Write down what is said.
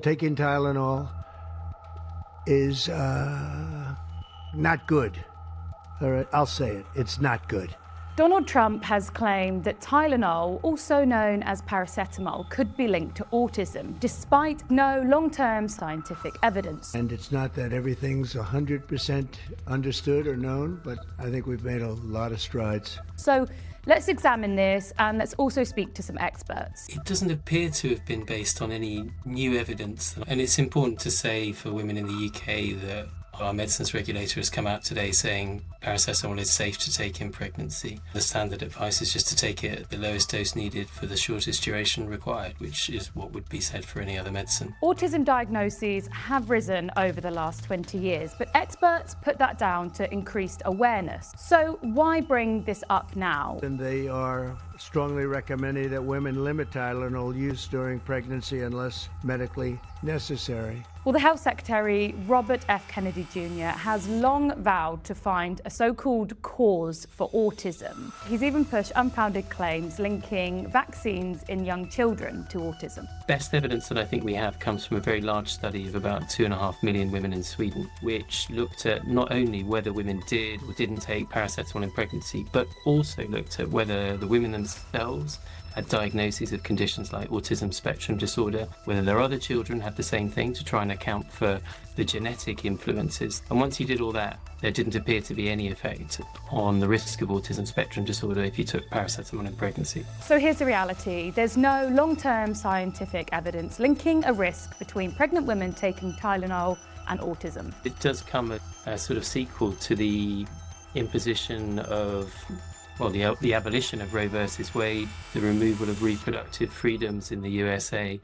Taking Tylenol is not good. All right, I'll say it. It's not good. Donald Trump has claimed that Tylenol, also known as paracetamol, could be linked to autism, despite no long-term scientific evidence. And it's not that everything's 100% understood or known, but I think we've made a lot of strides. So let's examine this, and let's also speak to some experts. It doesn't appear to have been based on any new evidence. And it's important to say for women in the UK that our medicines regulator has come out today saying paracetamol is safe to take in pregnancy. The standard advice is just to take it at the lowest dose needed for the shortest duration required, which is what would be said for any other medicine. Autism diagnoses have risen over the last 20 years, but experts put that down to increased awareness. So why bring this up now? And they are strongly recommending that women limit Tylenol use during pregnancy unless medically necessary. Well, the Health Secretary, Robert F. Kennedy Jr., has long vowed to find a so-called cause for autism. He's even pushed unfounded claims linking vaccines in young children to autism. Best evidence that I think we have comes from a very large study of about 2.5 million women in Sweden, which looked at not only whether women did or didn't take paracetamol in pregnancy, but also looked at whether the women themselves had diagnoses of conditions like autism spectrum disorder, whether their other children had the same thing to try and account for the genetic influences. And once you did all that, there didn't appear to be any effect on the risk of autism spectrum disorder if you took paracetamol in pregnancy. So here's the reality. There's no long-term scientific evidence linking a risk between pregnant women taking Tylenol and autism. It does come as a sort of sequel to the imposition of the abolition of Roe versus Wade, the removal of reproductive freedoms in the USA,